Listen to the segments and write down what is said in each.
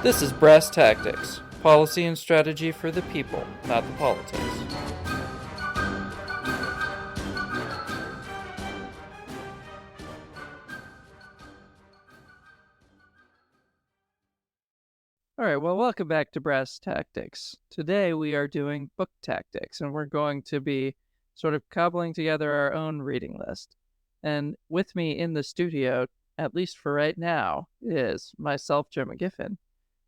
This is Brass Tactics, policy and strategy for the people, not the politics. All right, well, welcome back to Brass Tactics. Today we are doing book tactics, and we're going to be sort of cobbling together our own reading list. And with me in the studio, at least for right now, is myself, Joe McGiffin.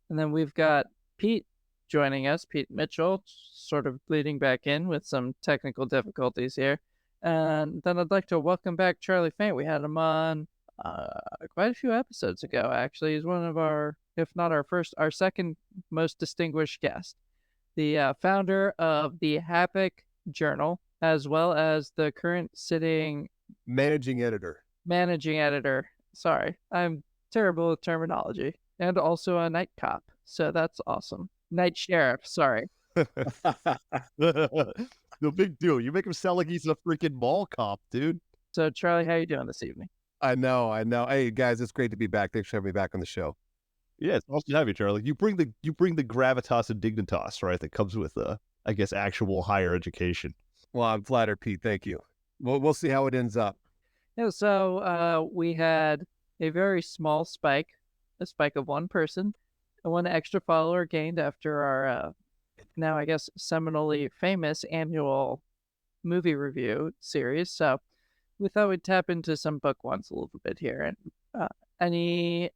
And then we've got Pete joining us, Pete Mitchell, sort of bleeding back in with some technical difficulties here. And then I'd like to welcome back Charlie Faint. We had him on quite a few episodes ago, actually. He's one of our, if not our first, our second most distinguished guest. The founder of the Happic Journal, as well as the current sitting managing editor. Sorry, I'm terrible with terminology. And also a night cop. So that's awesome. Night sheriff, sorry. No big deal. You make him sound like he's a freaking mall cop, dude. So Charlie, how you doing this evening? I know. Hey guys, it's great to be back. Thanks for having me back on the show. Yeah, it's awesome to have you, Charlie. You bring the gravitas and dignitas, right? That comes with I guess actual higher education. Well, I'm flattered, Pete. Thank you. We'll see how it ends up. Yeah, so we had a very small spike, a spike of one person, and one extra follower gained after our now I guess seminally famous annual movie review series. So we thought we'd tap into some book ones a little bit here. And any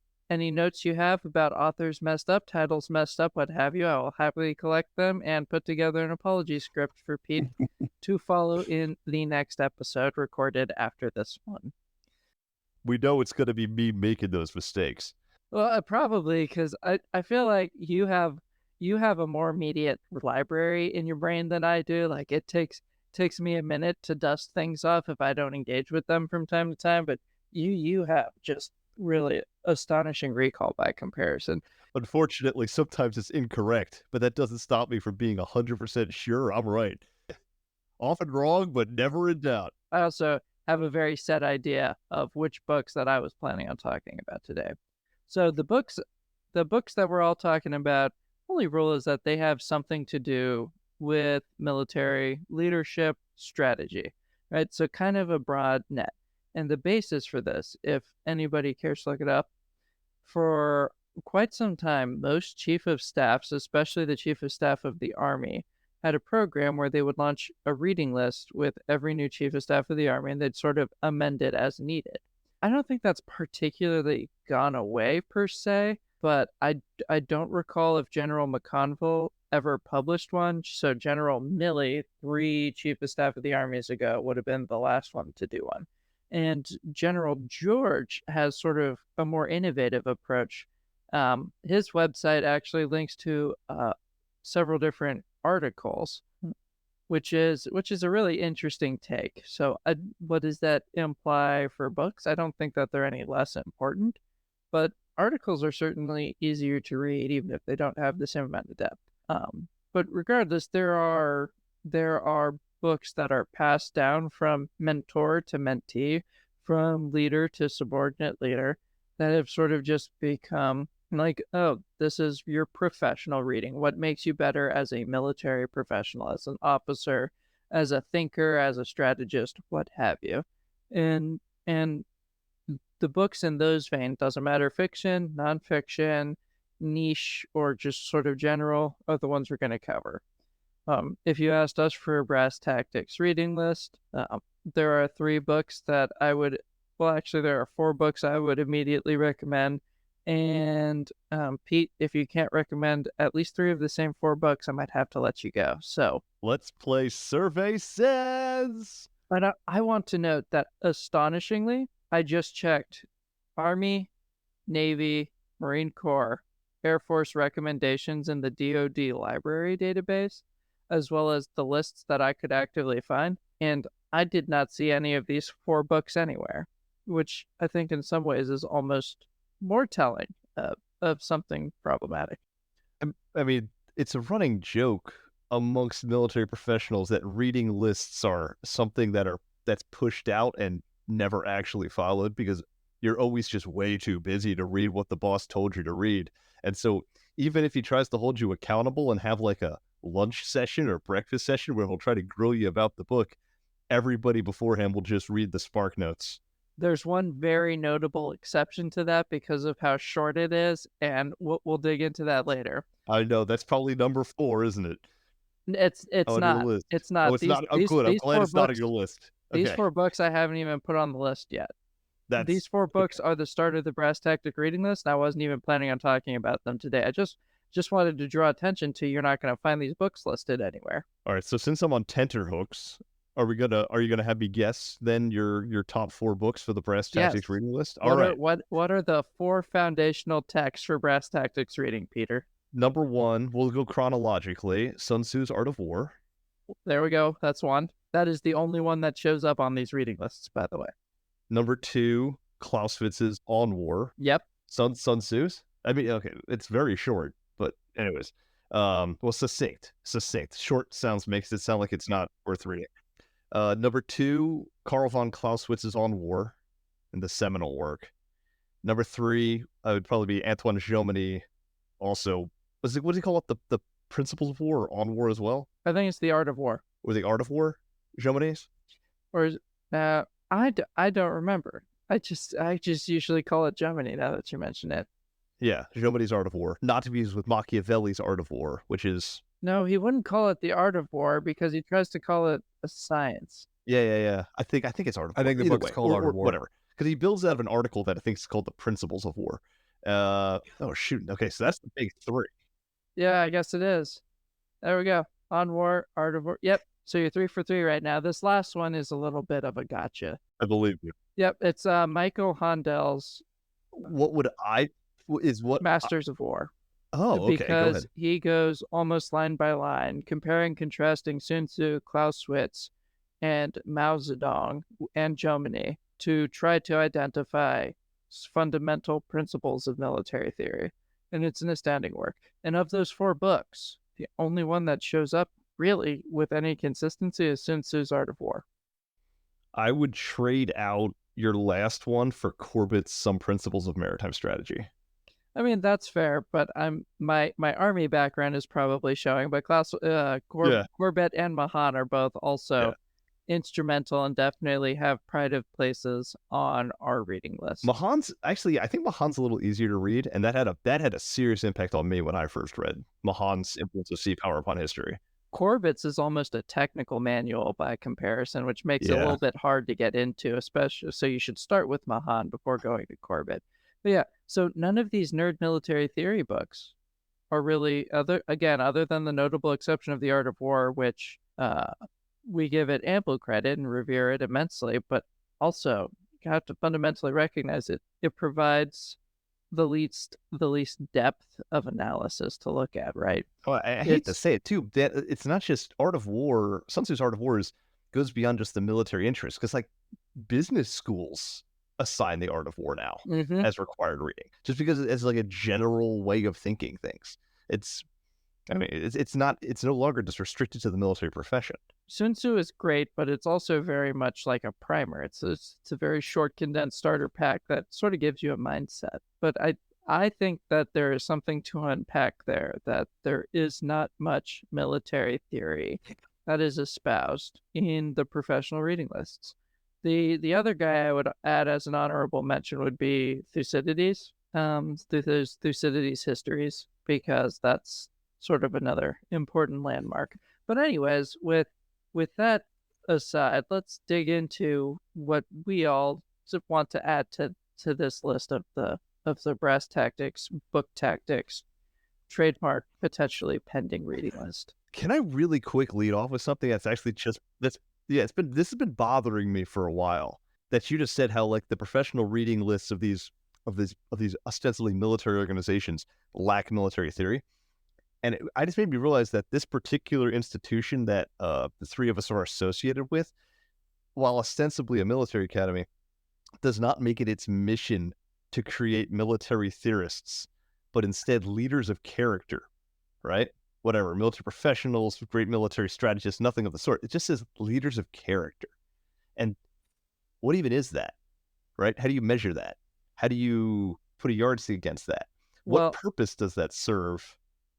notes you have about authors messed up, titles messed up, what have you, I will happily collect them and put together an apology script for Pete to follow in the next episode recorded after this one. We know it's going to be me making those mistakes. Well, probably, because I feel like you have a more immediate library in your brain than I do. Like it takes me a minute to dust things off if I don't engage with them from time to time, but you have just really astonishing recall by comparison. Unfortunately, sometimes it's incorrect, but that doesn't stop me from being 100% sure I'm right. Often wrong, but never in doubt. I also have a very set idea of which books that I was planning on talking about today. So the books that we're all talking about, only rule is that they have something to do with military leadership strategy, right? So kind of a broad net. And the basis for this, if anybody cares to look it up, for quite some time, most chief of staffs, especially the chief of staff of the Army, had a program where they would launch a reading list with every new chief of staff of the Army, and they'd sort of amend it as needed. I don't think that's particularly gone away per se, but I don't recall if General McConville ever published one. So General Milley, 3 chief of staff of the armies ago, would have been the last one to do one. And General George has sort of a more innovative approach. His website actually links to several different articles, which is a really interesting take. So what does that imply for books? I don't think that they're any less important, but articles are certainly easier to read, even if they don't have the same amount of depth. But regardless, there are books that are passed down from mentor to mentee, from leader to subordinate leader, that have sort of just become like, oh, this is your professional reading. What makes you better as a military professional, as an officer, as a thinker, as a strategist, what have you. And the books in those veins, doesn't matter fiction, nonfiction, niche, or just sort of general, are the ones we're going to cover. If you asked us for a Brass Tactics reading list, there are 3 books that I would, well, actually, there are 4 books I would immediately recommend. And Pete, if you can't recommend at least 3 of the same 4 books, I might have to let you go. So let's play Survey Says. But I want to note that astonishingly, I just checked Army, Navy, Marine Corps, Air Force recommendations in the DoD library database, as well as the lists that I could actively find, and I did not see any of these 4 books anywhere, which I think in some ways is almost more telling of something problematic. I mean, it's a running joke amongst military professionals that reading lists are something that's pushed out and never actually followed, because you're always just way too busy to read what the boss told you to read. And so even if he tries to hold you accountable and have like a lunch session or breakfast session where he'll try to grill you about the book, everybody beforehand will just read the Spark Notes. There's one very notable exception to that because of how short it is, and we'll dig into that later. I know that's probably number 4, isn't it? It's On your not. list. It's not. Oh, it's not. Oh, These good. I'm these glad four it's not on books. your list. These Okay, 4 books I haven't even put on the list yet. These 4 okay. books are the start of the Brass Tactic reading list, and I wasn't even planning on talking about them today. I just wanted to draw attention to you're not going to find these books listed anywhere. All right. So since I'm on tenterhooks, are you gonna have me guess then your top 4 books for the Brass Tactics Yes. reading list? All right. What are the 4 foundational texts for Brass Tactics reading, Peter? Number 1, we'll go chronologically. Sun Tzu's Art of War. There we go. That's one. That is the only one that shows up on these reading lists, by the way. Number 2, Clausewitz's On War. Yep. Sun Tzu's. I mean, okay, it's very short, but anyways, well, succinct. Short makes it sound like it's not worth reading. Number 2, Karl von Clausewitz's On War, and the seminal work. Number 3, would probably be Antoine Jomini. Also, what do you call it? The Principles of War, or On War as well, I think it's The Art of War. or the Art of War? Jomini's. Or is, I don't remember. I just usually call it Gemini now that you mention it. Yeah, Jomini's Art of War, not to be used with Machiavelli's Art of War, which is No, he wouldn't call it The Art of War because he tries to call it a science. yeah. I think it's Art of War. I think the Either book's way, called Art of or War. whatever, because he builds out of an article that I think is called the Principles of War. Oh shoot. Okay, so that's the big 3. Yeah, I guess it is. There we go. On War, Art of War. Yep. So you're 3 for 3 right now. This last one is a little bit of a gotcha. I believe you. Yep, it's Michael Hondel's What would I is what? Masters of War. Oh, okay. Go Because ahead. he goes almost line by line, comparing, contrasting Sun Tzu, Clausewitz, and Mao Zedong and Jomini to try to identify fundamental principles of military theory. And it's an astounding work. And of those 4 books, the only one that shows up really with any consistency is Sun Tzu's Art of War. I would trade out your last one for Corbett's Some Principles of Maritime Strategy. I mean, that's fair, but my army background is probably showing, but Corbett and Mahan are both also instrumental and definitely have pride of places on our reading list. Mahan's actually, I think Mahan's a little easier to read, and that had a serious impact on me when I first read Mahan's Influence of Sea Power Upon History. Corbett's is almost a technical manual by comparison, which makes it a little bit hard to get into, especially so you should start with Mahan before going to Corbett. But yeah, so none of these nerd military theory books are really other than the notable exception of The Art of War, which we give it ample credit and revere it immensely, but also you have to fundamentally recognize it provides the least depth of analysis to look at, right? Oh, I hate to say it too. That it's not just Art of War. Sun Tzu's Art of War goes beyond just the military interest, because like business schools assign the Art of War now as required reading, just because it's like a general way of thinking things. It's no longer just restricted to the military profession. Sun Tzu is great, but it's also very much like a primer. It's a very short, condensed starter pack that sort of gives you a mindset. But I think that there is something to unpack there, that there is not much military theory that is espoused in the professional reading lists. The other guy I would add as an honorable mention would be Thucydides, Thucydides' Histories, because that's sort of another important landmark. But anyways, with that aside, let's dig into what we all want to add to this list of the Brass Tactics, Book Tactics, trademark, potentially pending reading list. Can I really quick lead off with something that's actually this has been bothering me for a while, that you just said how like the professional reading lists of these ostensibly military organizations lack military theory. And I just made me realize that this particular institution that the 3 of us are associated with, while ostensibly a military academy, does not make it its mission to create military theorists, but instead leaders of character, right? Whatever, military professionals, great military strategists, nothing of the sort. It just says leaders of character. And what even is that, right? How do you measure that? How do you put a yardstick against that? What Well, purpose does that serve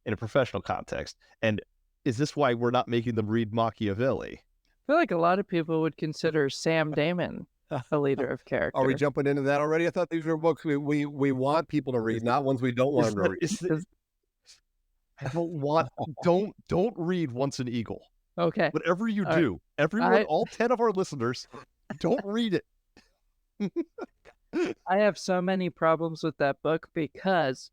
in a professional context? And is this why we're not making them read Machiavelli? I feel like a lot of people would consider Sam Damon a leader of Are we character. jumping into that already? I thought these were books we want people to read, not ones we don't want Is them to that, read. is that, 'Cause- I don't want don't read Once an Eagle. okay, Whatever you all right. do, everyone, I all 10 of our listeners, don't read it. I have so many problems with that book because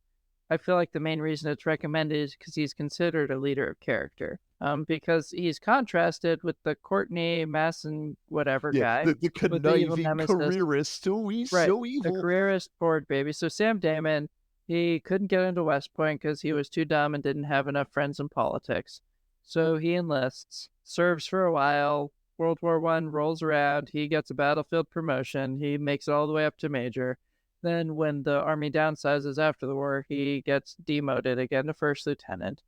I feel like the main reason it's recommended is because he's considered a leader of character. Because he's contrasted with the Courtney Masson whatever Yeah, guy the with the evil conniving nemesis. careerist. So he's Right, so the evil. careerist board baby. So Sam Damon, he couldn't get into West Point because he was too dumb and didn't have enough friends in politics. So he enlists, serves for a while. World War I rolls around. He gets a battlefield promotion. He makes it all the way up to major. Then, when the army downsizes after the war, he gets demoted again to first lieutenant.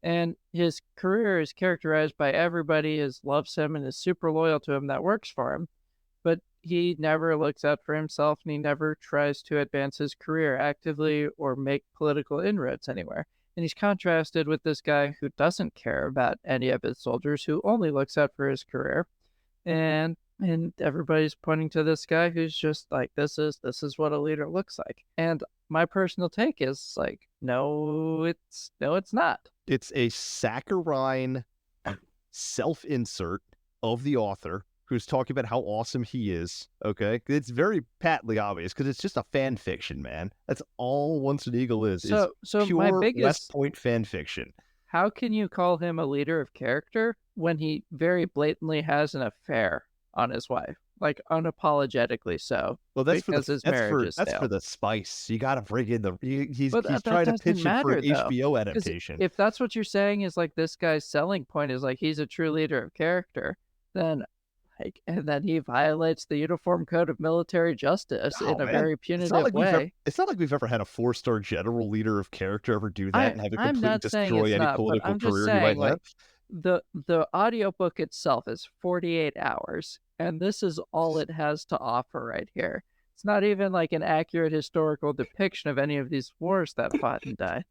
And his career is characterized by everybody is loves him and is super loyal to him that works for him. But he never looks out for himself and he never tries to advance his career actively or make political inroads anywhere. And he's contrasted with this guy who doesn't care about any of his soldiers, who only looks out for his career. And everybody's pointing to this guy who's just like, this is what a leader looks like. And my personal take is like, no, it's not. It's a saccharine self-insert of the author who's talking about how awesome he is. Okay, it's very patently obvious because it's just a fan fiction, man. That's all Once an Eagle is So pure my West biggest, Point fan fiction. how can you call him a leader of character when he very blatantly has an affair on his wife, like unapologetically so, Well, that's because his marriage is that's for stale? the spice. You got to bring in the. He's But that trying to doesn't pitch it for matter an though, HBO because adaptation. if that's what you're saying is like this guy's selling point is like he's a true leader of character, then like, and then he violates the Uniform Code of Military Justice Oh, in a man. very punitive way. It's not like we've ever had a 4-star general leader of character ever do that and have it I'm completely not saying destroy it's any not, but political I'm just career he might saying like have. the audiobook itself is 48 hours, and this is all it has to offer right here. It's not even like an accurate historical depiction of any of these wars that fought and died.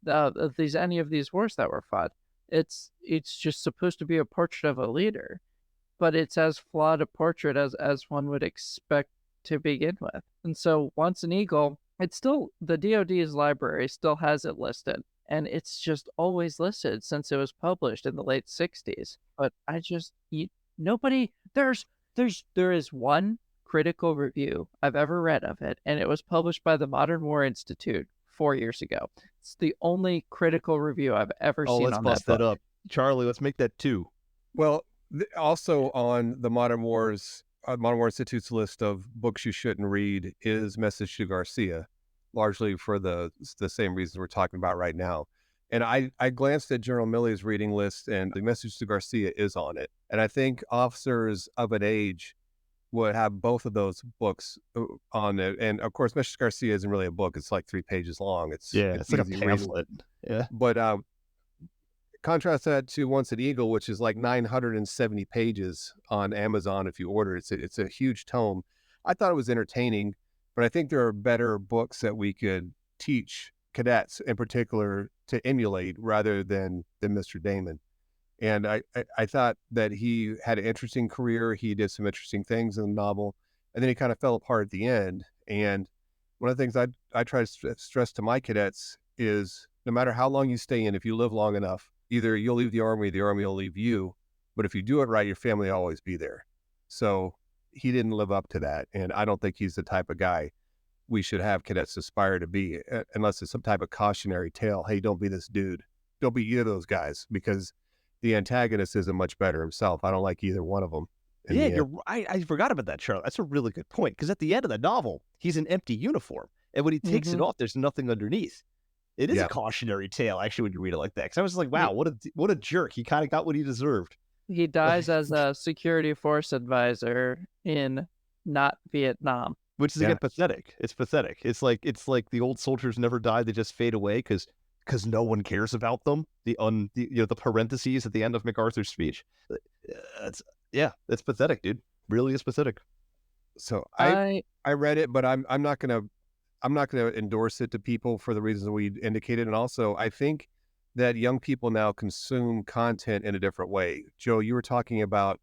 Any of these wars that were fought. It's just supposed to be a portrait of a leader, but it's as flawed a portrait as one would expect to begin with. And so Once an Eagle, it's still, the DoD's library still has it listed, and it's just always listed since it was published in the late 60s. But there is one critical review I've ever read of it, and it was published by the Modern War Institute 4 years ago. It's the only critical review I've ever Oh, seen let's on bust that that book. up. Charlie, let's make that 2. Well, also on the Modern War Institute's list of books you shouldn't read is Message to Garcia, largely for the same reasons we're talking about right now. And I glanced at General Milley's reading list, and the Message to Garcia is on it. And I think officers of an age would have both of those books on it. And of course, Message to Garcia isn't really a book; it's like 3 pages long. It's It's like a easy reading. pamphlet. Yeah. But contrast that to Once an Eagle, which is like 970 pages on Amazon if you order it. It's a huge tome. I thought it was entertaining, but I think there are better books that we could teach cadets in particular to emulate rather than Mr. Damon. And I thought that he had an interesting career. He did some interesting things in the novel, and then he kind of fell apart at the end. And one of the things I try to stress to my cadets is no matter how long you stay in, if you live long enough, either you'll leave the army will leave you. But if you do it right, your family will always be there. So he didn't live up to that. And I don't think he's the type of guy we should have cadets aspire to be, unless it's some type of cautionary tale. Hey, don't be this dude. Don't be either of those guys, because the antagonist isn't much better himself. I don't like either one of them. Yeah, you're right. I forgot about that, Charlie. That's a really good point. Because at the end of the novel, he's an empty uniform. And when he takes it off, there's nothing underneath. It is a cautionary tale, actually, when you read it like that. Because I was like, wow, what a jerk. He kind of got what he deserved. He dies as a security force advisor in not Vietnam. Which is, again, pathetic. It's pathetic. It's like the old soldiers never die. They just fade away because no one cares about them. The parentheses at the end of MacArthur's speech. That's pathetic, dude. Really is pathetic. So I read it, but I'm not gonna. I'm not going to endorse it to people for the reasons we indicated. And also, I think that young people now consume content in a different way. Joe, you were talking about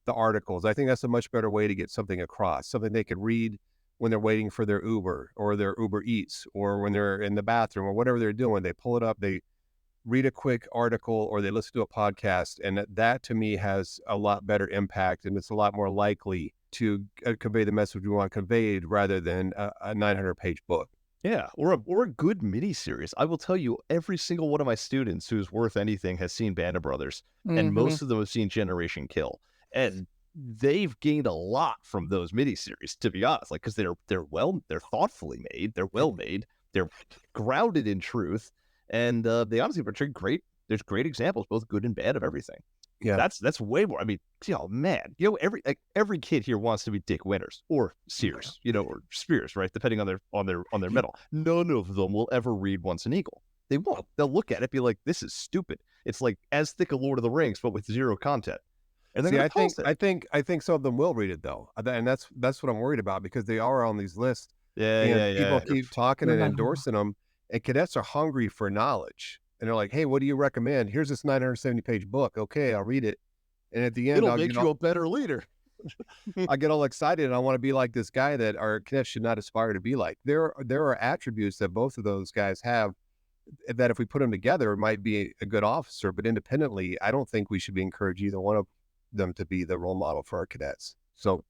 the articles. I think that's a much better way to get something across, something they could read when they're waiting for their Uber or their Uber Eats or when they're in the bathroom or whatever they're doing. They pull it up, they read a quick article or they listen to a podcast. And that to me has a lot better impact, and it's a lot more likely to convey the message we want conveyed rather than a 900-page book. Yeah, or a good miniseries. I will tell you, every single one of my students who's worth anything has seen Band of Brothers, and most of them have seen Generation Kill, and they've gained a lot from those miniseries. To be honest, like because they're thoughtfully made, they're well made, they're grounded in truth, and they honestly portray great. There's great examples, both good and bad, of everything. Yeah. That's way more. I mean, oh man, every kid here wants to be Dick Winters or Sears, or Spears, right? Depending on their metal. None of them will ever read Once an Eagle. They won't. They'll look at it, be like, "This is stupid." It's like as thick a Lord of the Rings, but with zero content. And See, I think some of them will read it though, and that's what I'm worried about, because they are on these lists. People keep talking and endorsing them, and cadets are hungry for knowledge. And they're like, "Hey, what do you recommend? Here's this 970-page book. Okay, I'll read it." And at the end, it'll make you a better leader. I get all excited and I want to be like this guy that our cadets should not aspire to be like. There are attributes that both of those guys have that if we put them together, it might be a good officer. But independently, I don't think we should be encouraging either one of them to be the role model for our cadets. So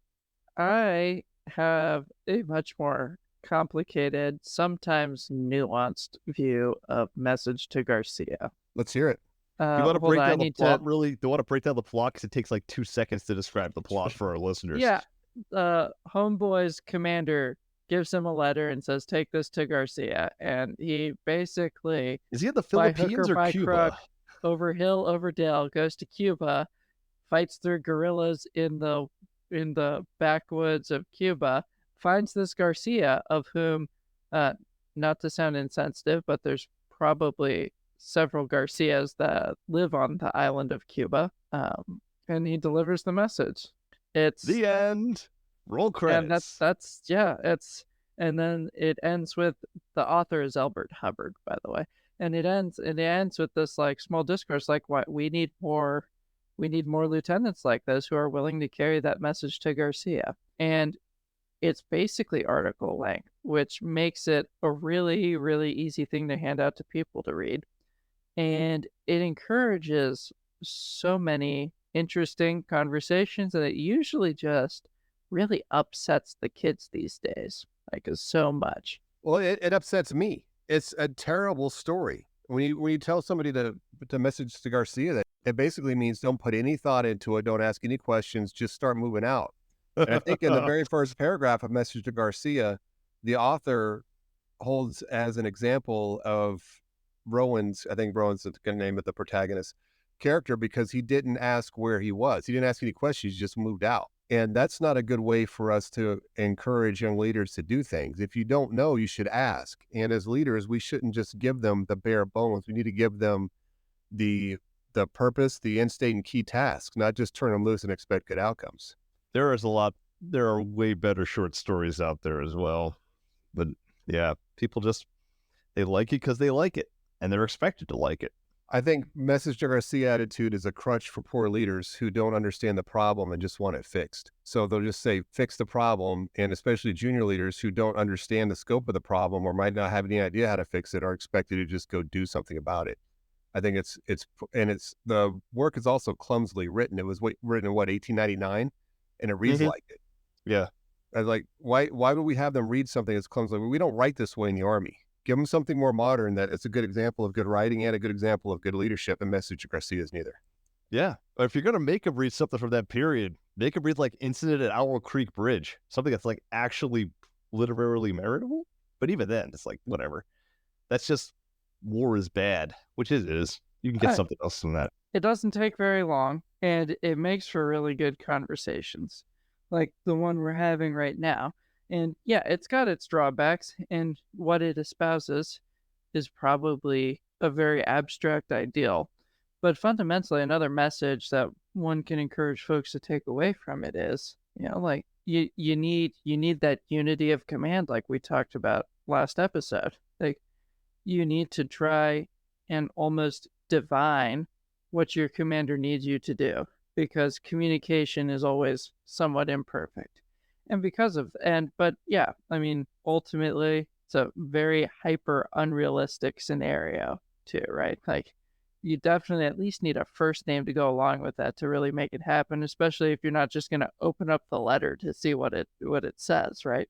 I have a much more complicated, sometimes nuanced view of Message to Garcia. let's hear it. You want to break down the plot, really? Do you want to break down the plot? Because it takes like 2 seconds to describe the plot for our listeners. Yeah. Homeboy's commander gives him a letter and says, "Take this to Garcia." And he basically, is he in the by Philippines hook or by or Cuba? crook, over hill, over dale, goes to Cuba, fights through guerrillas in the backwoods of Cuba, finds this Garcia, of whom, not to sound insensitive, but there's probably several Garcias that live on the island of Cuba, and he delivers the message. It's the end. Roll credits. And and then it ends with, the author is Elbert Hubbard, by the way, and it ends with this like small discourse, like, what we need more lieutenants like this who are willing to carry that message to Garcia. And it's basically article length, which makes it a really, really easy thing to hand out to people to read. And it encourages so many interesting conversations, and it usually just really upsets the kids these days, like, so much. Well, it upsets me. It's a terrible story. When you tell somebody to Message to Garcia, that it basically means don't put any thought into it, don't ask any questions, just start moving out. And I think in the very first paragraph of Message to Garcia, the author holds as an example of Rowan's the name of the protagonist character, because he didn't ask where he was. He didn't ask any questions, he just moved out. And that's not a good way for us to encourage young leaders to do things. If you don't know, you should ask. And as leaders, we shouldn't just give them the bare bones. We need to give them the purpose, the end state, and key tasks, not just turn them loose and expect good outcomes. There are way better short stories out there as well. But yeah, people they like it because they like it, and they're expected to like it. I think Message to Garcia attitude is a crutch for poor leaders who don't understand the problem and just want it fixed. So they'll just say, fix the problem. And especially junior leaders who don't understand the scope of the problem or might not have any idea how to fix it are expected to just go do something about it. I think the work is also clumsily written. It was written in 1899, and it reads like it. Yeah. I was like, why would we have them read something that's clumsily? We don't write this way in the Army. Give them something more modern that it's a good example of good writing and a good example of good leadership, and Message to Garcia is neither. Yeah. If you're going to make them read something from that period, make them read like Incident at Owl Creek Bridge, something that's like actually literarily meritable. But even then, it's like, whatever. That's just war is bad, which it is. You can get something else from that. It doesn't take very long, and it makes for really good conversations, like the one we're having right now. And yeah, it's got its drawbacks, and what it espouses is probably a very abstract ideal. But fundamentally, another message that one can encourage folks to take away from it is, You know, like you need that unity of command like we talked about last episode. Like you need to try and almost divine what your commander needs you to do because communication is always somewhat imperfect. And but yeah, I mean, ultimately, it's a very hyper unrealistic scenario too, right? Like, you definitely at least need a first name to go along with that to really make it happen, especially if you're not just going to open up the letter to see what it says, right?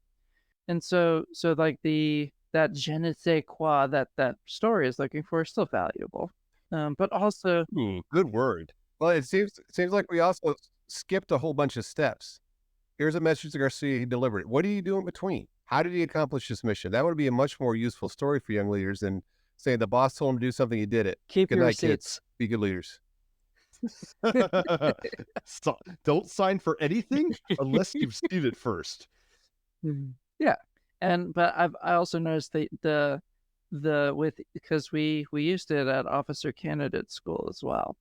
And so like that je ne sais quoi that story is looking for is still valuable. But also, Good word. Well, it seems like we also skipped a whole bunch of steps. Here's a message to Garcia. He delivered it. What do you do in between? How did he accomplish this mission? That would be a much more useful story for young leaders than saying the boss told him to do something, he did it. keep Good your night, kids. receipts. Be good leaders. Don't sign for anything unless you've seen it first. Yeah, but I also noticed the with because we used it at officer candidate school as well,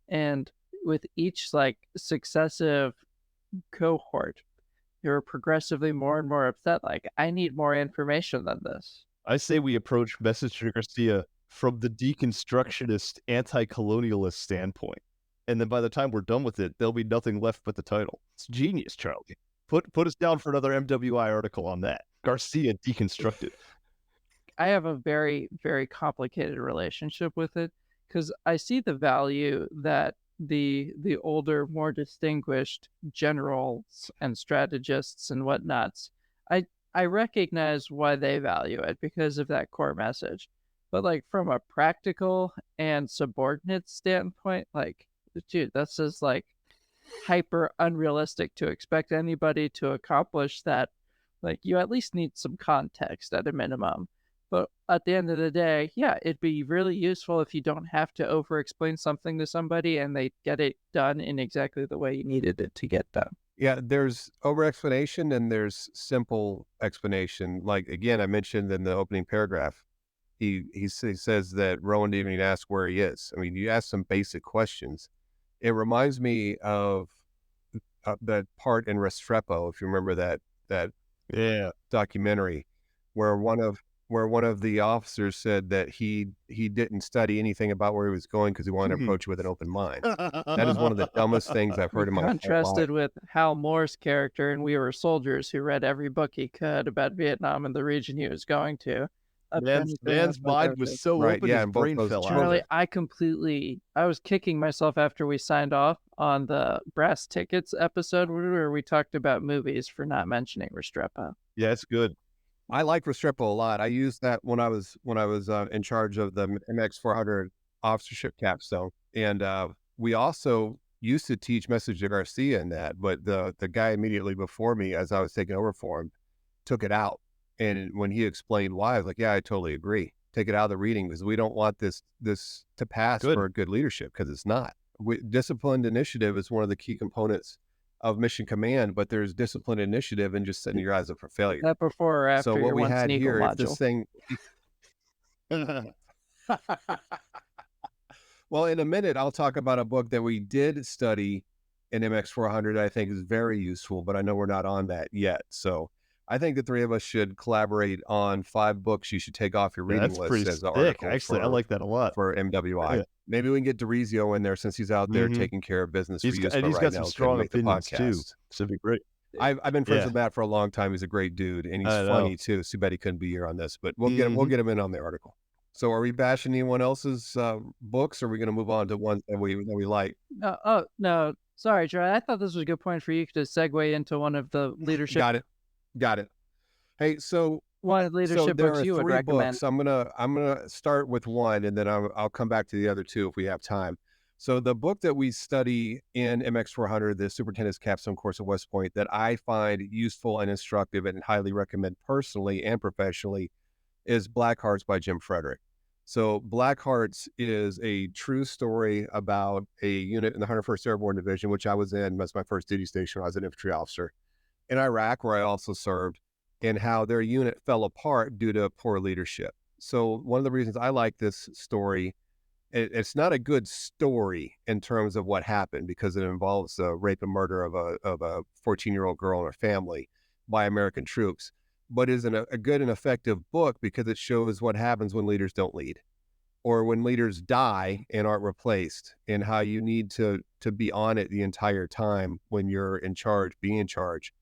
and with each like successive cohort, you're progressively more and more upset. Like, I need more information than this. I say we approach Messenger Garcia from the deconstructionist, anti-colonialist standpoint. And then by the time we're done with it, there'll be nothing left but the title. It's genius, Charlie. Put us down for another MWI article on that. Garcia deconstructed. I have a very, very complicated relationship with it because I see the value that the older, more distinguished generals and strategists and whatnots. I recognize why they value it because of that core message. But like from a practical and subordinate standpoint, like, dude, that's just like hyper unrealistic to expect anybody to accomplish that. Like, you at least need some context at a minimum. But at the end of the day, yeah, it'd be really useful if you don't have to over explain something to somebody and they get it done in exactly the way you needed it to get done. Yeah, there's over explanation and there's simple explanation. Like, again, I mentioned in the opening paragraph, he says that Rowan didn't even ask where he is. I mean, you ask some basic questions. It reminds me of that part in Restrepo, if you remember that Yeah. documentary, where one of the officers said that he didn't study anything about where he was going because he wanted to approach it with an open mind. That is one of the dumbest things I've heard in my whole life. Contrasted with Hal Moore's character in We Were Soldiers, who read every book he could about Vietnam and the region he was going to. Man's mind was so Right, open yeah, his and both brain those fell out. Charlie, I was kicking myself after we signed off on the Brass Tickets episode where we talked about movies for not mentioning Restrepo. Yeah, it's good. I like Restrepo a lot. I used that when I was in charge of the MX400 officership capstone, and we also used to teach Message to Garcia in that. But the guy immediately before me, as I was taking over for him, took it out. And when he explained why, I was like, "Yeah, I totally agree. Take it out of the reading because we don't want this to pass for good leadership because it's not. Disciplined initiative is one of the key components of mission command, but there's disciplined initiative and just setting your eyes up for failure. That before or after So what your we one had Sneagle here is module. this thing. Well, in a minute, I'll talk about a book that we did study in MX400 I think is very useful, but I know we're not on that yet. So I think the three of us should collaborate on 5 books you should take off your reading That's list pretty as the thick. article Actually, I like that a lot. for MWI. Yeah. Maybe we can get DeRizio in there since he's out there Mhm. taking care of business for He's you. got some Couldn't strong make the opinions too. podcast. So it'd be great. I've been friends Yeah. with Matt for a long time. He's a great dude, and he's I know. funny too. It's too bad he couldn't be here on this, but we'll get him in on the article. So, are we bashing anyone else's books, or are we going to move on to ones that we like? No. Sorry, Charlie. I thought this was a good point for you to segue into one of the leadership. Got it. Hey, so one of the leadership there books are you would 3 recommend. books. I'm gonna start with one, and then I'll come back to the other 2 if we have time. So the book that we study in MX400, the Superintendent's Capstone Course at West Point, that I find useful and instructive and highly recommend personally and professionally is Black Hearts by Jim Frederick. So Black Hearts is a true story about a unit in the 101st Airborne Division, which I was in. That's my first duty station when I was an infantry officer in Iraq, where I also served, and how their unit fell apart due to poor leadership. So one of the reasons I like this story it's not a good story in terms of what happened because it involves the rape and murder of a 14-year-old girl and her family by American troops, but is a good and effective book because it shows what happens when leaders don't lead or when leaders die and aren't replaced, and how you need to be on it the entire time when you're in charge, be in charge.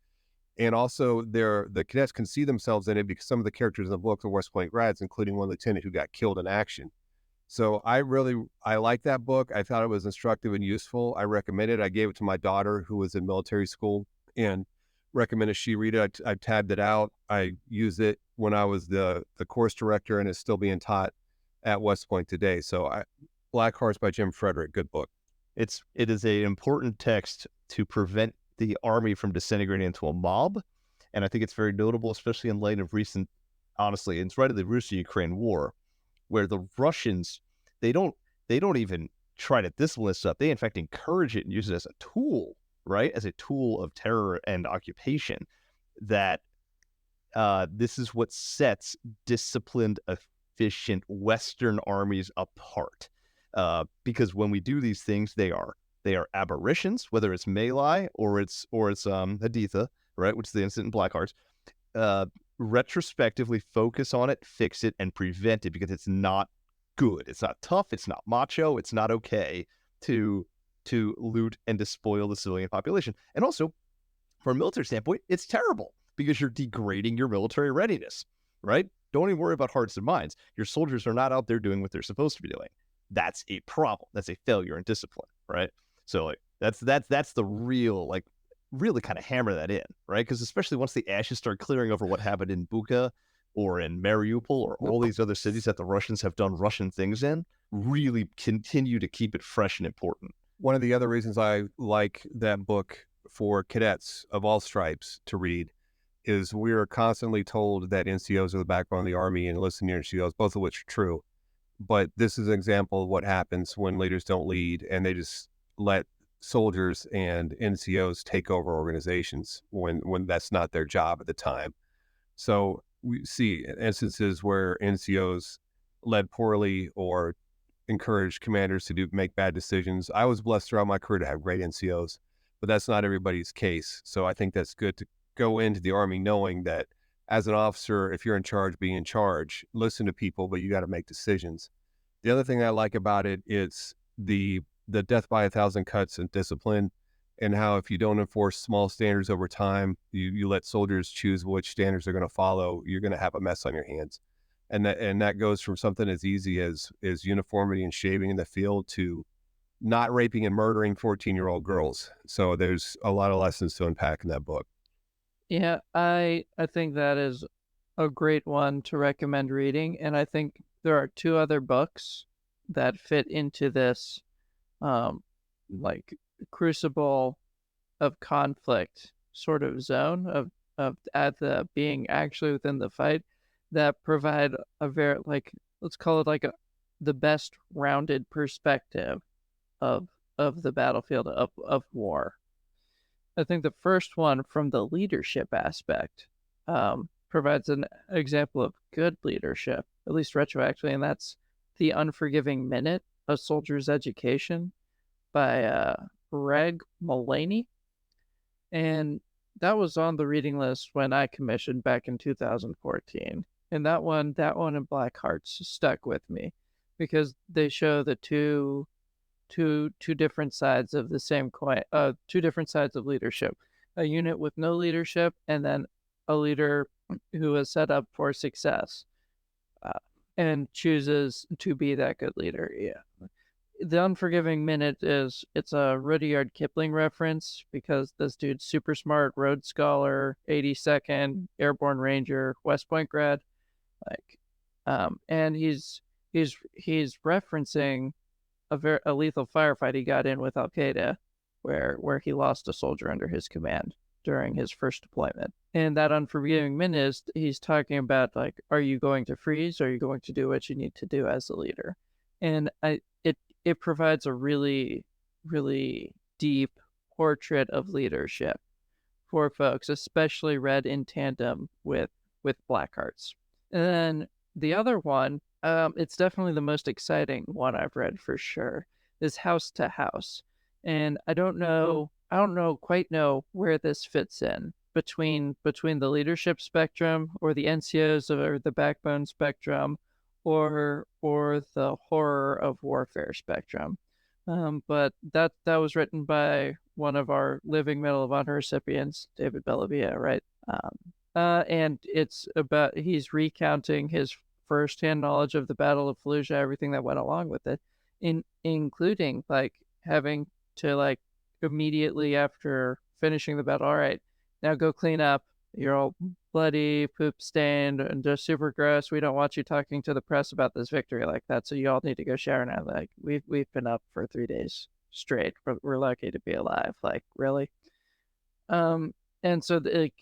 And also, the cadets can see themselves in it because some of the characters in the book are West Point grads, including one lieutenant who got killed in action. So I like that book. I thought it was instructive and useful. I recommend it. I gave it to my daughter who was in military school and recommended she read it. I tabbed it out. I used it when I was the course director, and it's still being taught at West Point today. So Black Hearts by Jim Frederick, good book. It is an important text to prevent the army from disintegrating into a mob. And I think it's very notable, especially in light of recent, honestly, it's right at the Russia-Ukraine war, where the Russians, they don't even try to discipline this stuff. They in fact encourage it and use it as a tool, right? As a tool of terror and occupation. That this is what sets disciplined, efficient Western armies apart. Because when we do these things, they are aberrations, whether it's My Lai or it's Haditha, right, which is the incident in Black Hearts. Retrospectively focus on it, fix it, and prevent it because it's not good. It's not tough. It's not macho. It's not okay to loot and despoil the civilian population. And also, from a military standpoint, it's terrible because you're degrading your military readiness, right? Don't even worry about hearts and minds. Your soldiers are not out there doing what they're supposed to be doing. That's a problem. That's a failure in discipline, right? So like that's the real, like, really kind of hammer that in, right? Because especially once the ashes start clearing over what happened in Bucha or in Mariupol or all these other cities that the Russians have done Russian things in, really continue to keep it fresh and important. One of the other reasons I like that book for cadets of all stripes to read is we are constantly told that NCOs are the backbone of the Army and enlisted NCOs, both of which are true. But this is an example of what happens when leaders don't lead and they just let soldiers and NCOs take over organizations when that's not their job at the time. So we see instances where NCOs led poorly or encouraged commanders to make bad decisions. I was blessed throughout my career to have great NCOs, but that's not everybody's case. So I think that's good to go into the Army knowing that as an officer, if you're in charge, be in charge, listen to people, but you got to make decisions. The other thing I like about it is the death by 1,000 cuts and discipline, and how if you don't enforce small standards over time, you let soldiers choose which standards they're going to follow, you're going to have a mess on your hands. And that goes from something as easy as uniformity and shaving in the field to not raping and murdering 14-year-old girls. So there's a lot of lessons to unpack in that book. Yeah, I think that is a great one to recommend reading, and I think there are two other books that fit into this like crucible of conflict sort of zone of at the being actually within the fight that provide a very, like, let's call it like the best rounded perspective of the battlefield of war. I think the first one, from the leadership aspect, provides an example of good leadership, at least retroactively, and that's The Unforgiving Minute, A Soldier's Education by Greg Mullaney. And that was on the reading list when I commissioned back in 2014. And that one and Black Hearts stuck with me because they show the two different sides of the same coin, two different sides of leadership. A unit with no leadership, and then a leader who is set up for success and chooses to be that good leader. Yeah. The Unforgiving Minute it's a Rudyard Kipling reference because this dude's super smart, Rhodes Scholar, 82nd Airborne Ranger, West Point grad, and he's referencing a lethal firefight he got in with Al Qaeda, where he lost a soldier under his command during his first deployment. And that Unforgiving Minute, he's talking about, like, are you going to freeze? Or are you going to do what you need to do as a leader? And it provides a really, really deep portrait of leadership for folks, especially read in tandem with Black Hearts. And then the other one It's definitely the most exciting one I've read for sure, is House to House, and I don't know quite know where this fits in between the leadership spectrum or the NCOs or the backbone spectrum or the horror of warfare spectrum. But that was written by one of our Living Medal of Honor recipients, David Bellavia, right? And it's about he's recounting his firsthand knowledge of the Battle of Fallujah, everything that went along with it, including like having to like immediately after finishing the battle, all right, now go clean up. You're all bloody, poop stained, and just super gross. We don't want you talking to the press about this victory like that. So you all need to go shower now. Like we've been up for 3 days straight, but we're lucky to be alive. Like really. And so like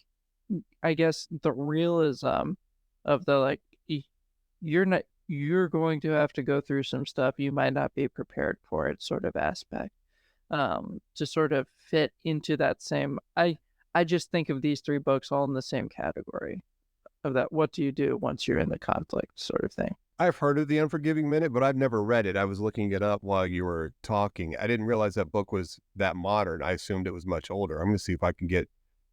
I guess the realism of the like you're going to have to go through some stuff you might not be prepared for it sort of aspect to sort of fit into that same I just think of these 3 books all in the same category of that what do you do once you're in the conflict sort of thing. I've heard of The Unforgiving Minute, but I've never read it. I was looking it up while you were talking. I didn't realize that book was that modern. I assumed it was much older. I'm going to see if I can get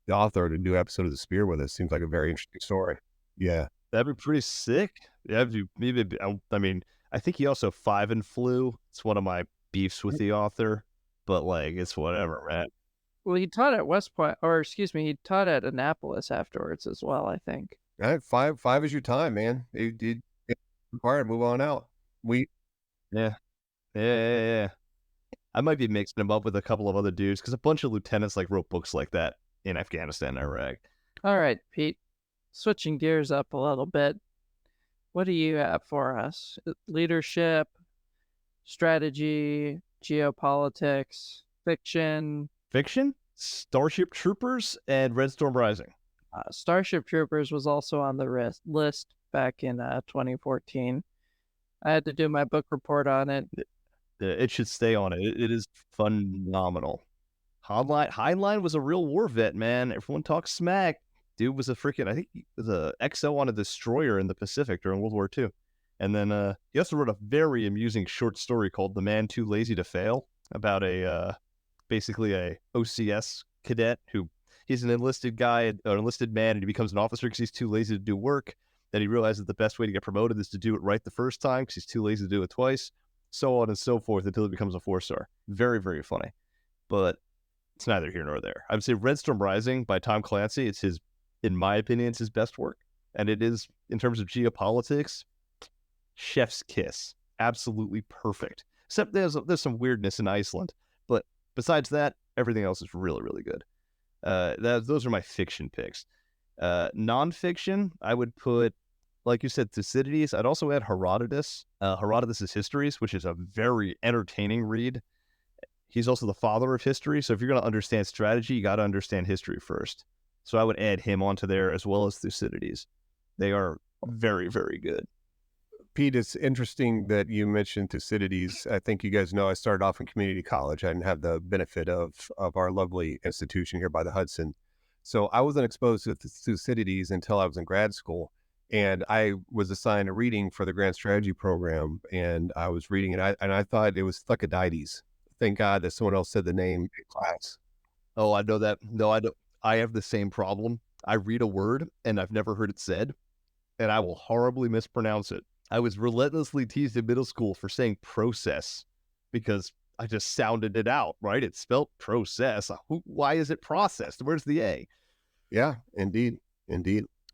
the author to do an episode of The Spear with us. Seems like a very interesting story. Yeah. That'd be pretty sick. Yeah, maybe. I mean, I think he also Five and Flew. It's one of my beefs with the author, but like, it's whatever, man. Well, he taught at West Point, or excuse me, he taught at Annapolis afterwards as well, I think. All right, five is your time, man. It required. Move on out. Yeah. I might be mixing him up with a couple of other dudes because a bunch of lieutenants like wrote books like that in Afghanistan and Iraq. All right, Pete. Switching gears up a little bit. What do you have for us? Leadership, strategy, geopolitics, fiction. Fiction, Starship Troopers, and Red Storm Rising. Starship Troopers was also on the list back in 2014. I had to do my book report on it. It should stay on it. It is phenomenal. Heinlein was a real war vet, man. Everyone talks smack. Dude was a freaking, I think he was a XO on a destroyer in the Pacific during World War II. And then he also wrote a very amusing short story called The Man Too Lazy to Fail about basically a OCS cadet who he's an enlisted guy, an enlisted man, and he becomes an officer because he's too lazy to do work. Then he realizes the best way to get promoted is to do it right the first time because he's too lazy to do it twice, so on and so forth until he becomes a 4-star. Very, very funny. But it's neither here nor there. I would say Red Storm Rising by Tom Clancy, it's his, in my opinion, it's his best work. And it is, in terms of geopolitics, chef's kiss. Absolutely perfect. Except there's some weirdness in Iceland. But besides that, everything else is really, really good. Those are my fiction picks. Nonfiction, I would put, like you said, Thucydides. I'd also add Herodotus. Herodotus' Histories, which is a very entertaining read. He's also the father of history. So if you're going to understand strategy, you got to understand history first. So I would add him onto there as well as Thucydides. They are very, very good. Pete, it's interesting that you mentioned Thucydides. I think you guys know I started off in community college. I didn't have the benefit of our lovely institution here by the Hudson. So I wasn't exposed to Thucydides until I was in grad school. And I was assigned a reading for the Grand Strategy program. And I was reading it, and I thought it was Thucydides. Thank God that someone else said the name in class. Oh, I know that. No, I don't. I have the same problem. I read a word and I've never heard it said, and I will horribly mispronounce it. I was relentlessly teased in middle school for saying process because I just sounded it out, right? It's spelled process. Why is it processed? Where's the A? Yeah, indeed.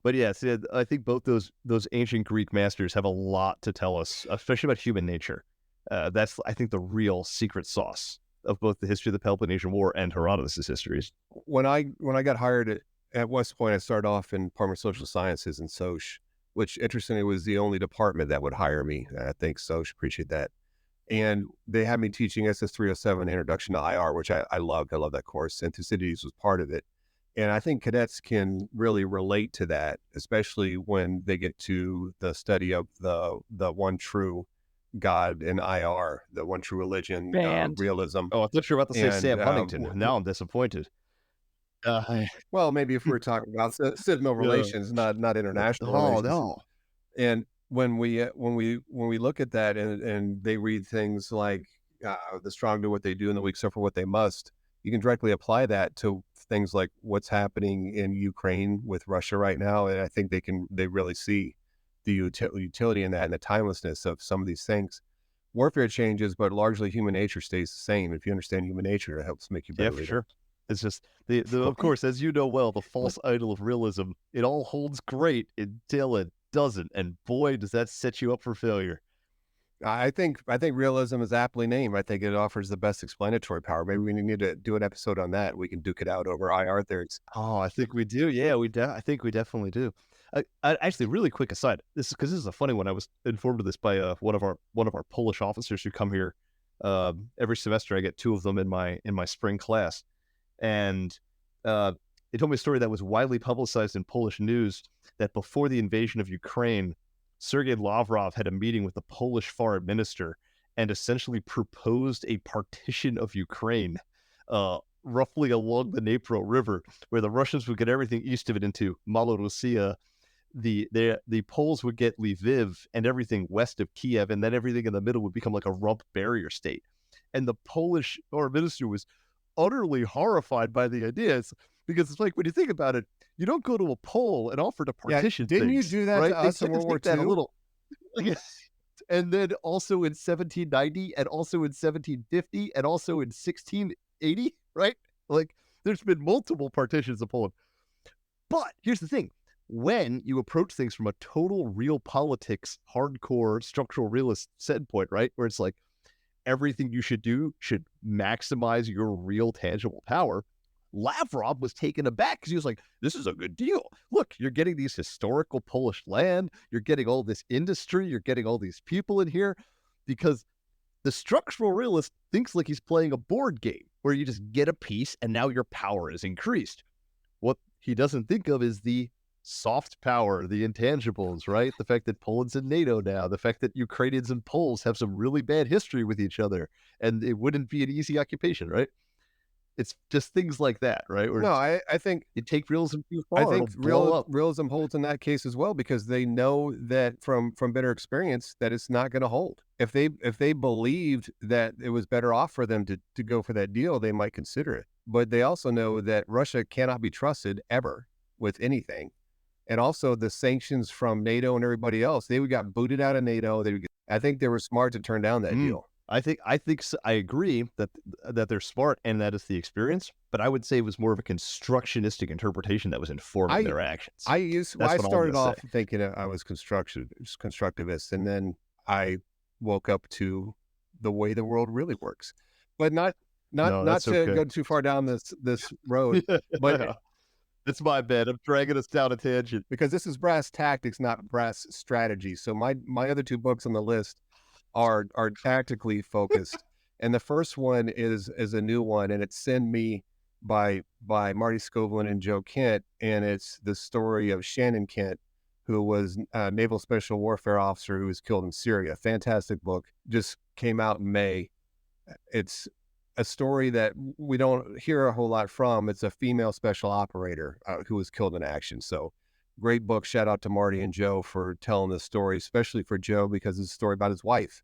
But yes, I think both those ancient Greek masters have a lot to tell us, especially about human nature. That's, I think, the real secret sauce of both the history of the Peloponnesian War and Herodotus' histories. When I got hired at West Point, I started off in Department of Social Sciences and Soc, which interestingly was the only department that would hire me. I think Soc, appreciate that. And they had me teaching SS 307 Introduction to IR, which I loved. I love that course. And Thucydides was part of it. And I think cadets can really relate to that, especially when they get to the study of the one true God in IR, the one true religion, realism. Oh, I thought you were about to say Sam Huntington. Now I'm disappointed. Well, maybe if we're talking about civil relations, not international relations. No. And when we look at that and they read things like the strong do what they do and the weak suffer what they must, you can directly apply that to things like what's happening in Ukraine with Russia right now, and I think they really see the utility in that and the timelessness of some of these things. Warfare changes, but largely human nature stays the same. If you understand human nature, it helps make you a Yeah, better for leader. sure. It's just of course, as you know well, the false idol of realism, it all holds great until it doesn't, and boy, does that set you up for failure. I think realism is aptly named. I think it offers the best explanatory power. Maybe we need to do an episode on that. We can duke it out over IR theories. Oh, I think we do. Yeah, I think we definitely do. Actually, really quick aside, this is a funny one. I was informed of this by one of our Polish officers who come here every semester. I get two of them in my spring class, and he told me a story that was widely publicized in Polish news that before the invasion of Ukraine, Sergei Lavrov had a meeting with the Polish foreign minister and essentially proposed a partition of Ukraine, roughly along the Dnipro River, where the Russians would get everything east of it into Malorussia. The Poles would get Lviv and everything west of Kiev, and then everything in the middle would become like a rump barrier state. And the Polish foreign minister was utterly horrified by the ideas because it's like when you think about it, you don't go to a Pole and offer to Yeah, partition didn't you things, do that right? to They us in tend to World War take that a II? little, like, and then also in 1790, and also in 1750, and also in 1680, right? Like there's been multiple partitions of Poland. But here's the thing: when you approach things from a total real politics, hardcore structural realist standpoint, right, where it's like everything you should do should maximize your real tangible power. Lavrov was taken aback because he was like, this is a good deal. Look, you're getting these historical Polish land, you're getting all this industry, you're getting all these people in here, because the structural realist thinks like he's playing a board game where you just get a piece and now your power is increased. What he doesn't think of is the soft power, the intangibles, right? The fact that Poland's in NATO now, the fact that Ukrainians and Poles have some really bad history with each other, and it wouldn't be an easy occupation, right? It's just things like that, right? Where No, I think you take realism too I far, think it'll blow up. realism holds in that case as well because they know that from bitter experience that it's not going to hold. If they believed that it was better off for them to go for that deal, they might consider it. But they also know that Russia cannot be trusted ever with anything. And also the sanctions from NATO and everybody else, they got booted out of NATO. I think they were smart to turn down that deal. I think I agree that they're smart and that is the experience, but I would say it was more of a constructionistic interpretation that was informing their actions. I That's what I'm started gonna off say. thinking I was constructivist, and then I woke up to the way the world really works. But not No, not that's to okay. go too far down this road, but It's my bad. I'm dragging us down a tangent. because this is brass tactics, not brass strategy. So my other two books on the list are tactically focused, and the first one is a new one, and it's Send Me by Marty Scovelin and Joe Kent, and it's the story of Shannon Kent, who was a naval special warfare officer who was killed in Syria. Fantastic book, just came out in May. It's a story that we don't hear a whole lot from. It's a female special operator who was killed in action. So great book. Shout out to Marty and Joe for telling this story, especially for Joe, because it's a story about his wife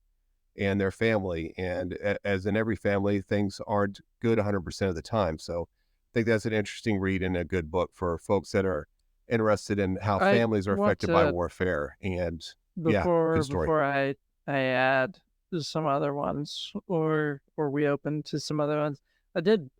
and their family. And as in every family, things aren't good 100% of the time. So I think that's an interesting read and a good book for folks that are interested in how I families are want affected by to warfare. And yeah, good story. before I add some other ones or we open to some other ones. I did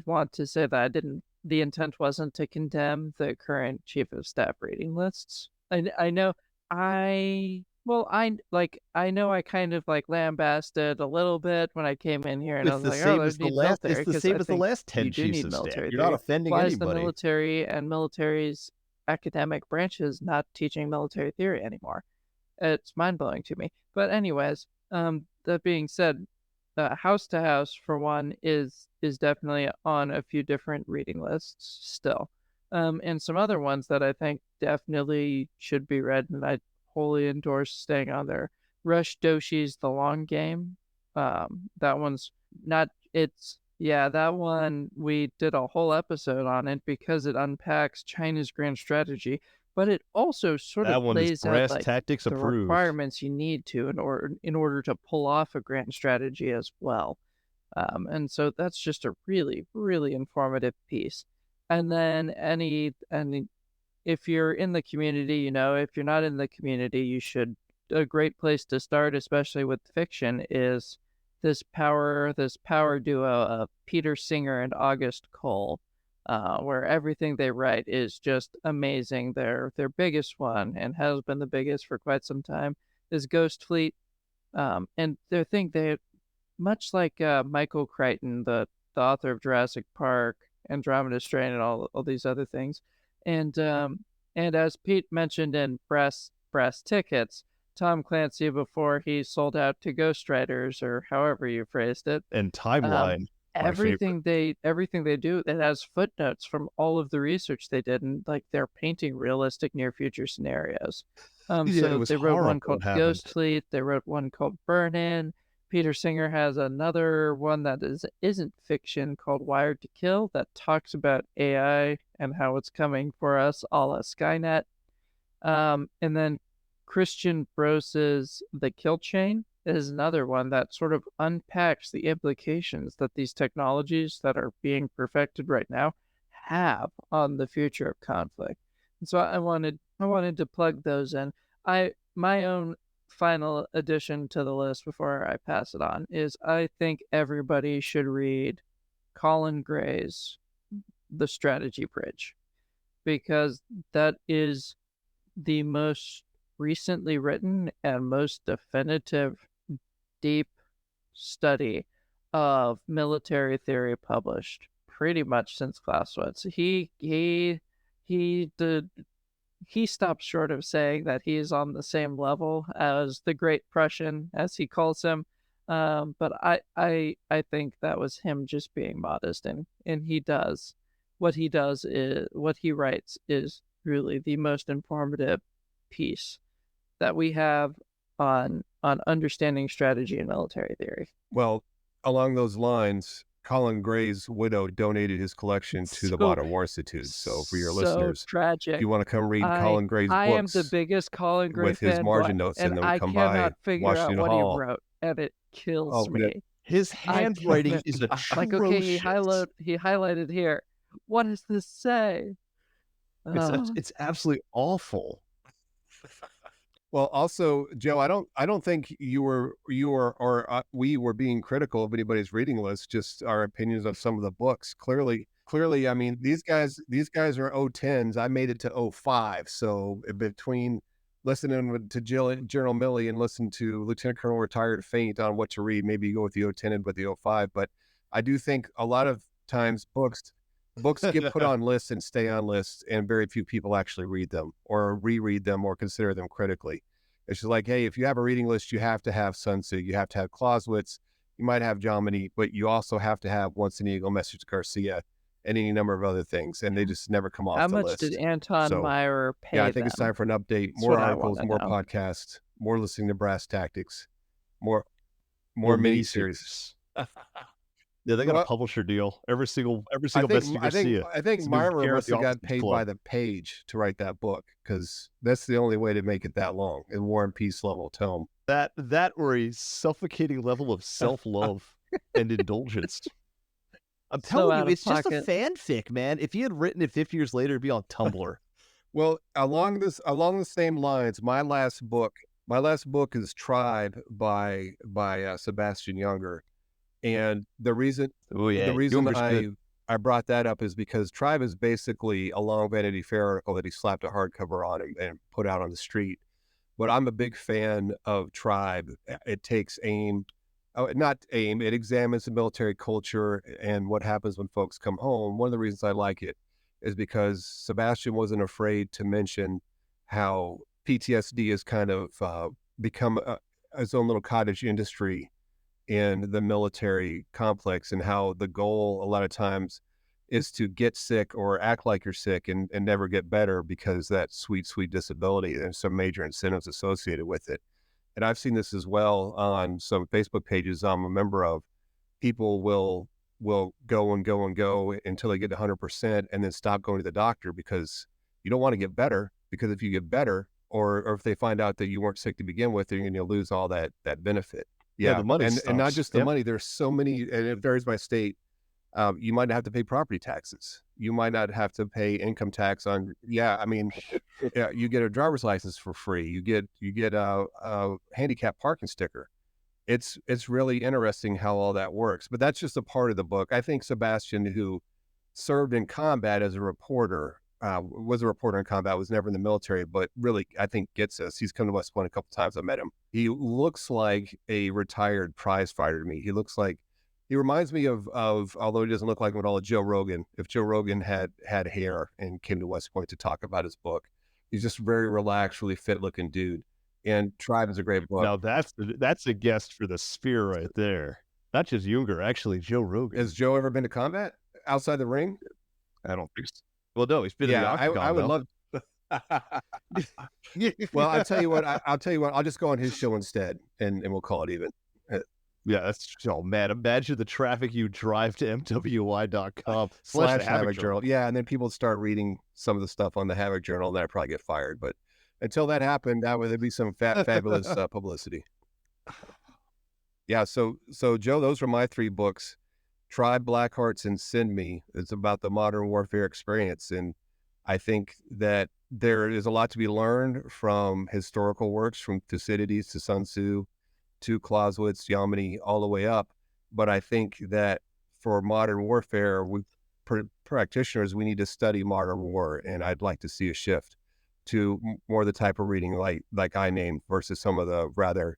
want to say that I didn't. The intent wasn't to condemn the current chief of staff reading lists. I know I well I know I kind of like lambasted a little bit when I came in here and I It's was the like, oh, same they as the need last. military It's the because same I as the think last 10 you do chiefs need of staff. military You're not theory. offending Why is the anybody. military and military's academic branches not teaching military theory anymore? It's mind blowing to me. But anyways, that being said, House to House for one is definitely on a few different reading lists still, and some other ones that I think definitely should be read, and I wholly endorse staying on there. Rush Doshi's The Long Game. That one's not. It's yeah, that one we did a whole episode on it because it unpacks China's grand strategy. but it also sort of That one is lays out brass like tactics the approved. requirements you need to in order to pull off a grand strategy as well. And so that's just a really, really informative piece. And then any if you're in the community, if you're not in the community, you should a great place to start, especially with fiction, is this power duo of Peter Singer and August Cole, where everything they write is just amazing. Their biggest one, and has been the biggest for quite some time, is Ghost Fleet. And their thing they much like Michael Crichton, the author of Jurassic Park, Andromeda Strain, and all these other things, and as Pete mentioned in Brass Tickets, Tom Clancy before he sold out to ghostwriters or however you phrased it, And um, Timeline, my favorite. everything they do, it has footnotes from all of the research they did, and like they're painting realistic near future scenarios. Yeah, it So was they wrote one horrible called what happened. Ghost Fleet. They wrote one called Burn In. Peter Singer has another one that isn't fiction called Wired to Kill that talks about AI and how it's coming for us, a la Skynet. And then Christian Brose's The Kill Chain is another one that sort of unpacks the implications that these technologies that are being perfected right now have on the future of conflict. And so I wanted to plug those in. My own final addition to the list before I pass it on is I think everybody should read Colin Gray's The Strategy Bridge, because that is the most recently written and most definitive, deep study of military theory published pretty much since Clausewitz. He stops short of saying that he is on the same level as the Great Prussian, as he calls him. But I think that was him just being modest, and what he writes is really the most informative piece that we have on understanding strategy and military theory. Well, along those lines, Colin Gray's widow donated his collection to the So Modern War Institute. So for your so listeners, if tragic. you want to come read I Colin Gray's I am the books biggest Colin Gray with his fanboy, margin notes in and them, I come by cannot figure out Washington what he Hall. wrote, and it kills Oh, yeah. me. His I handwriting cannot. is Like, okay, atrocious. he highlighted here. What does this say? Oh, It's absolutely awful. Well, also, Joe, I don't think we were being critical of anybody's reading list. Just our opinions of some of the books. Clearly, I mean, these guys are 010s. I made it to 05. So between listening to General Milley and listen to Lieutenant Colonel Retired Faint on what to read, maybe you go with the 010 and with the 05. But I do think a lot of times books get put on lists and stay on lists, and very few people actually read them or reread them or consider them critically. It's just like, hey, if you have a reading list, you have to have Sun Tzu, you have to have Clausewitz, you might have Jomini, but you also have to have Once an Eagle, Message to Garcia, and any number of other things, and they just never come how off the much did list. Anton So Meyer yeah, I pay think it's them? time for an update. That's More what I want articles, to more know. podcasts, more listening to Brass Tactics, more Or mini series. miniseries. Yeah, they got a Well, publisher deal. Every single I Message think to I think Garcia. I think It's a new Myra chair at must the have got Officers paid by Club. the page to write that book, because that's the only way to make it that long in War and Peace level tome. That or a suffocating level of self-love and indulgence. I'm So telling out you, of it's just a pocket. fanfic, man. If he had written it 50 years later, it'd be on Tumblr. Well, along the same lines, my last book is Tribe by Sebastian Younger, and the reason Oh yeah, Junger's I good. brought that up is because Tribe is basically a long Vanity Fair article that he slapped a hardcover on and put out on the street. But I'm a big fan of Tribe. It takes aim, not aim, it examines the military culture and what happens when folks come home. One of the reasons I like it is because Sebastian wasn't afraid to mention how PTSD has kind of become its own little cottage industry in the military complex, and how the goal a lot of times is to get sick or act like you're sick and never get better, because that sweet disability, there's some major incentives associated with it. And I've seen this as well on some Facebook pages I'm a member of. People will go and go and go until they get to 100% and then stop going to the doctor, because you don't want to get better. because if you get better, or if they find out that you weren't sick to begin with, then you're going to lose all that benefit. Yeah, Yeah, the money and not sucks. just the Yep. money. There's so many, and it varies by state. You might not have to pay property taxes. You might not have to pay income tax on. Yeah, I mean, yeah, you get a driver's license for free. You get a handicap parking sticker. It's really interesting how all that works. But that's just a part of the book. I think Sebastian, who served in combat as a reporter, was a reporter in combat, was never in the military, but really, I think gets us. He's come to West Point a couple times. I met him. He looks like a retired prize fighter to me. He reminds me of, although he doesn't look like him at all, Joe Rogan. If Joe Rogan had hair and came to West Point to talk about his book, he's just a very relaxed, really fit looking dude. And Tribe is a great book. Now that's a guest for the Sphere right there. Not just Junger, actually Joe Rogan. Has Joe ever been to combat outside the ring? I don't think so. Well, no, he's been in the Yeah, octagon. I would though. love. Well, I'll tell you what. I'll tell you what. I'll just go on his show instead, and we'll call it even. Yeah, that's oh man. Imagine the traffic you drive to MWI.com / / Havoc Journal. Yeah, and then people start reading some of the stuff on the Havoc Journal, and then I probably get fired. But until that happened, there'd be some fabulous publicity. Yeah. So Joe, those were my 3 books: Tribe, Black Hearts, and Send Me. It's about the modern warfare experience, and I think that there is a lot to be learned from historical works, from Thucydides to Sun Tzu to Clausewitz, Yamini, all the way up. But I think that for modern warfare, practitioners, we need to study modern war, and I'd like to see a shift to more the type of reading like I named versus some of the rather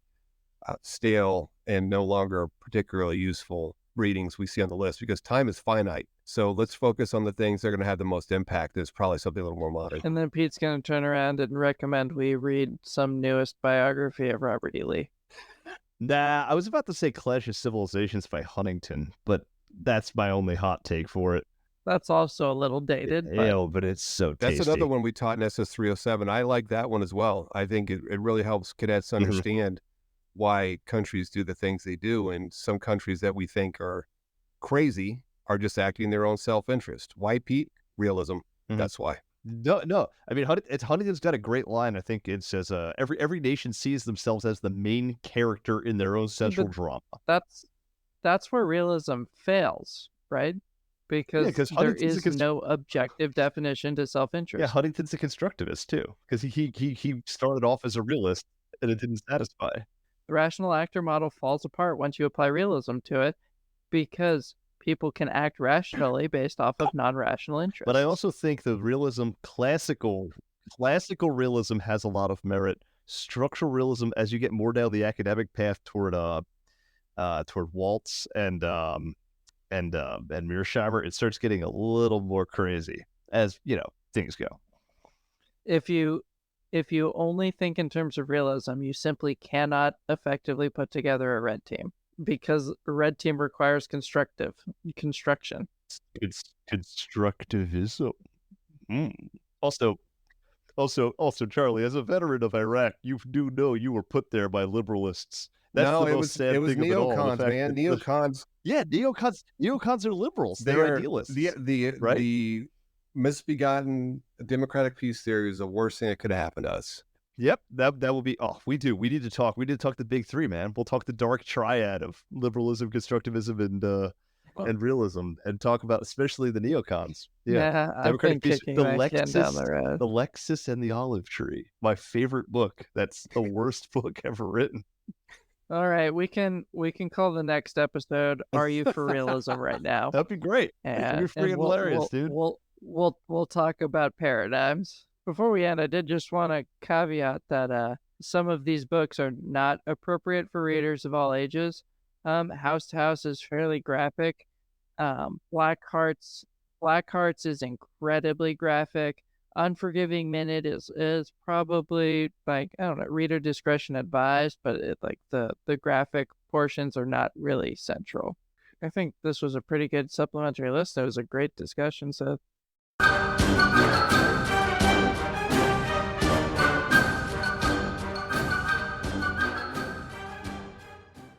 stale and no longer particularly useful readings we see on the list, because time is finite. So let's focus on the things that are going to have the most impact. There's probably something a little more modern. And then Pete's going to turn around and recommend we read some newest biography of Robert E. Lee. Nah, I was about to say Clash of Civilizations by Huntington, but that's my only hot take for it. That's also a little dated. But it's so tasty. That's another one we taught in SS 307. I like that one as well. I think it really helps cadets understand why countries do the things they do, and some countries that we think are crazy are just acting in their own self-interest. Why, Pete? Realism. That's why. No. I mean, Huntington's got a great line. I think it says, "Every nation sees themselves as the main character in their own central drama." That's where realism fails, right? Because there is no objective definition to self-interest. Yeah, Huntington's a constructivist too, because he started off as a realist and it didn't satisfy. The rational actor model falls apart once you apply realism to it, because people can act rationally based off of non-rational interests. But I also think the realism, classical realism, has a lot of merit. Structural realism, as you get more down the academic path toward Waltz and Mearsheimer, it starts getting a little more crazy as things go. If you only think in terms of realism, you simply cannot effectively put together a red team, because a red team requires construction. It's constructivism. Also, Charlie, as a veteran of Iraq, you do know you were put there by liberalists. That's the most sad thing of it all. Neocons, man. Neocons. Yeah, neocons are liberals. They're idealists. The misbegotten democratic peace theory is the worst thing that could happen to us. Yep, that will be. Oh, we need to talk the big 3, man. We'll talk the dark triad of liberalism, constructivism, and realism, and talk about especially the neocons. Yeah, I've been kicking that can down the road. The Lexus and the Olive Tree, my favorite book. That's the worst book ever written. All right, we can call the next episode "Are You for Realism Right Now?" That'd be great. And you're freaking hilarious, dude. We'll talk about paradigms. Before we end, I did just want to caveat that some of these books are not appropriate for readers of all ages. House to House is fairly graphic. Black Hearts is incredibly graphic. Unforgiving Minute is probably, like, I don't know, reader discretion advised, but the graphic portions are not really central. I think this was a pretty good supplementary list. It was a great discussion, Seth.